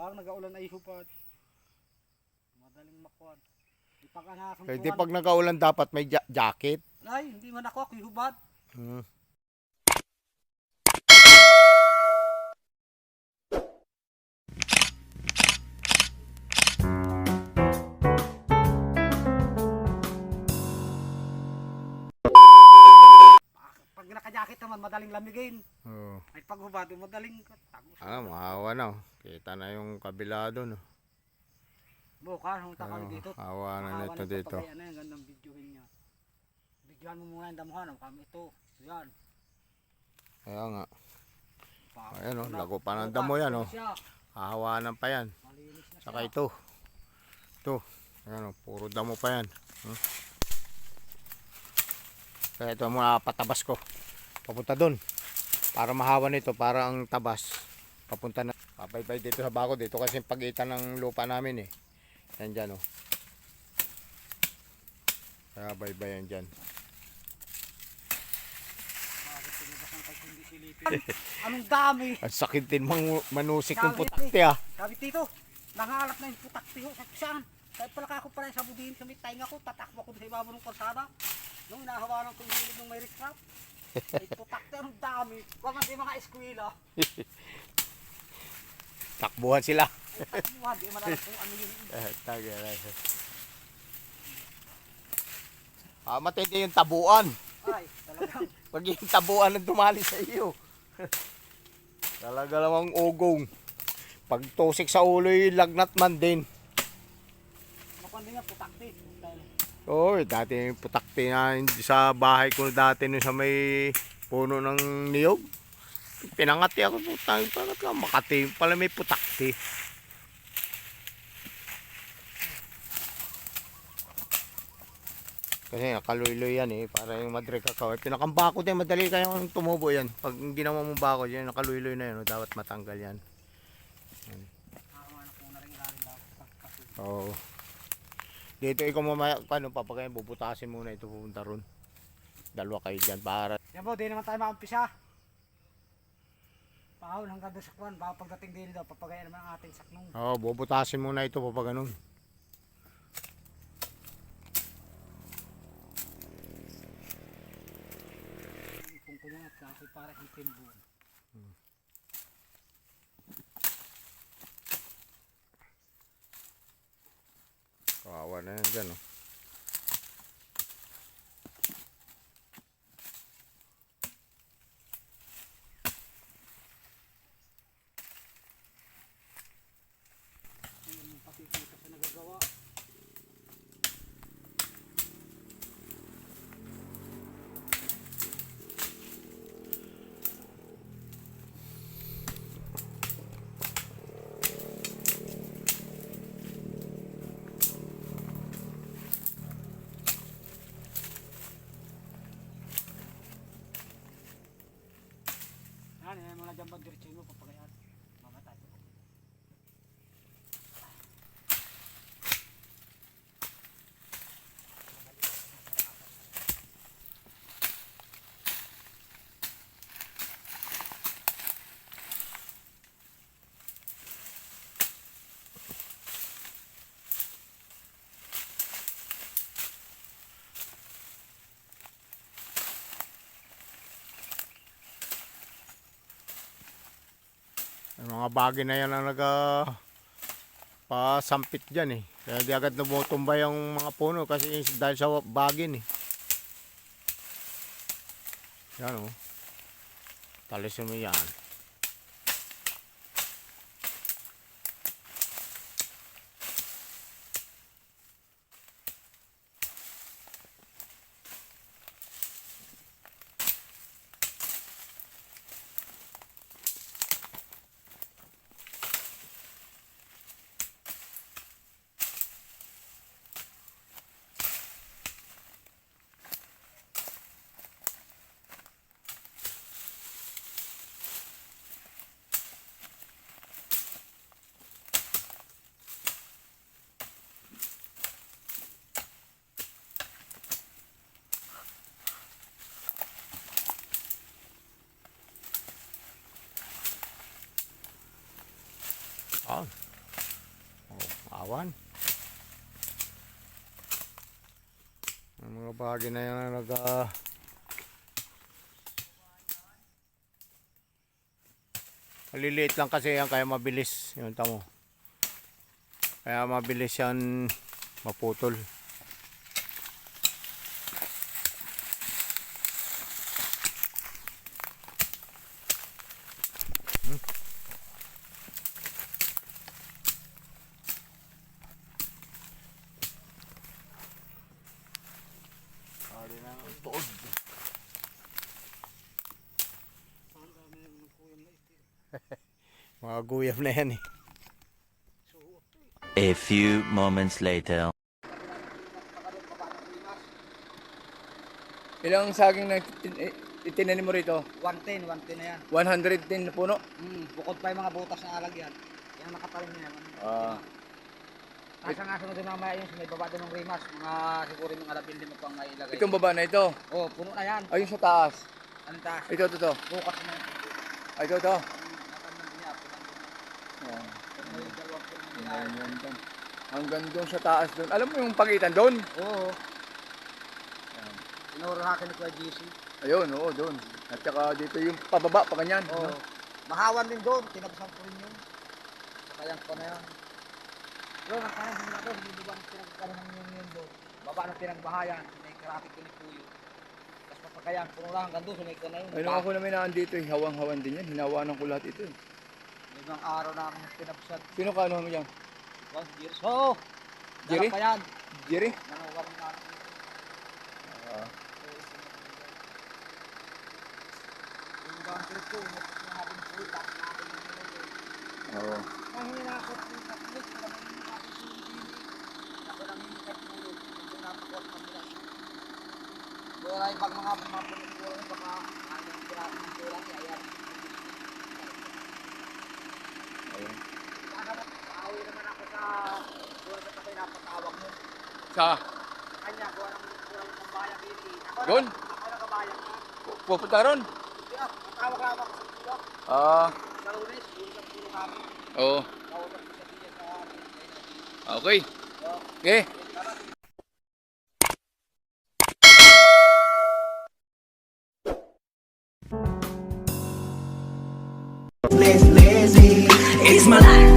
Parang nag-aulan ay hupad. Madaling makuha. Ipag-anasang Kaya di pag nag-aulan dapat may jacket. Ay, hindi man ako hubad. Hmm. Pag naka-jacket naman, madaling lamigin. Oh. Ay paghubad, madaling tagos. Maawa na. Oh. Kita na yung kabila doon. Oh. Bukas, humunta kami dito. Hawa na nito dito. Ano yung gandang videohin niya. Videohan mo muna yung damuhan. Kami ito. Yan. Kaya nga. Ayan o, lago pa ng damo yan o. Hahawanan pa yan. Saka ito. Ito. Ayan o, puro damo pa yan. Kaya ito muna patabas ko. Papunta dun. Para mahawa nito, para ang tabas. Papunta na. Papaybay dito sa bako. Dito kasi pagitan ng lupa namin eh. Yan dyan o. Kaya baybay yan dyan. Anong dami. Ang sakit din manusik yung putakti ah. Sabi dito, nangalap na yung putakti ho. Saan? Kahit pala ako pala sa budin sa may tainga ko, tatakbo ko sa ibabaw ng korsada. Nung inahawanan ko yung hilid ng may rikrap. Ay putakti, anong dami. Huwag man yung mga eskwila. Takbuhan sila. Ay takbuhan, di man alam kung ano yun. Matindi yung tabuan. Ay, talagang. Pag yung tabuan ang dumali sa iyo. Talaga namang ugong. Pag tusik sa ulo yung lagnat man din. Makundi nga putakti. Oo, dati yung putakti nga sa bahay ko dati no, sa may puno ng niyog. Pinangati ako putang, bakit ka Makati pala may putakti. Kasi nakaluloy yan eh, para yung madre kakao. Pinakambako din, madali kayong tumubo yan. Pag ginawa mo bako dyan, nakaluloy na yan, dapat matanggal yan. Oo. Dito ikaw mamaya, paano papagayin, bubutasin muna ito, pupunta ron. Dalawa kayo dyan para. Yan po, di naman tayo makampisa. Pahol hanggang doon sa kwan, baka pagdating din daw, papagayan naman ang ating saknong. Oo, bubutasin muna ito, papaganon. Ipong ko na at kakoy para ang timbo. Kawawa na yan dyan, oh. Ayun yung pati ko kasi nagagawa. Yan mga dyan diretso mo papagayan. Mamatay ko. Yung mga bagay na yan ang pasampit dyan eh. Kaya di agad nabutumba yung mga puno kasi dahil sa bagin eh. Yan oh. Talisin mo yan. Ah, Awan. Ang mga bahagi na yan na maliliit lang kasi yan kaya mabilis. Yun tamo. Kaya mabilis yan maputol. Ari na ang tuod. Mga guyam na yan eh. A few moments later. Ilang saging na itinanim mo rito? 110 na yan. 110 na puno? Bukod pa yung mga butas na alagyan. Yan nakatalim na yan. Nasa nga sunod din mamaya yun sa may baba doon ng rimas. Mga siguro yung mga labil din mo pang mailagay. Itong baba na ito? Oh, puno na yan. Ayun sa taas? Anong taas? Ito. Bukas na yan. Ay, ito. Natandang din yan. Oh. May dalawang puno na yan. Yan. Hanggang doon sa taas doon. Alam mo yung pagitan doon? Oo. Inurahakin ni Kuya GC. Ayun, oo, doon. At saka dito yung pababa, pa ganyan. Oo. No? Mahawan din doon. Tinabasan ko rin yun. Sayang pa na yan. Doon, ang parang hindi na doon. Hindi ba ang pinagkaroon ng yun doon. Baba ng pinagbahayan. May karapit ko ni Puyo. Tapos papakayan. Puno lang hanggang doon. Sumay ko na yun. Ay, nung ako namin nandito, hawang-hawan din yan. Hinawanan ko lahat ito. May ibang araw na akong pinabsat. Sino ka ano mo yan? Years. Oo. Jerry? Dala pa yan. Jerry? Nanawar na. Yung boundary ko. Yung natin po. Tapos natin yung nilagay. Oo. Ang hinakot yung kapit. Alam mo yung natin yung dili. Ako lang yung katulog. Yung napakot ng bilas. Wala yung pag mga puno-puno. Baka ayaw sila ng tulad. Ayan. Ayun. Maawi naman ako sa tulad na tayo napatawag mo. Sa? Sa kanya, gawa ng tulad ng bayang ini. Doon? Ako nakabayang na. Pupunta ron? Kaya, matawag lang ako sa tulad. Ah, Sa lunes, yung sa tulad kami. oo. Kausap ko sa diyan sa amin. Okay. Okay. Lazy, it's my life.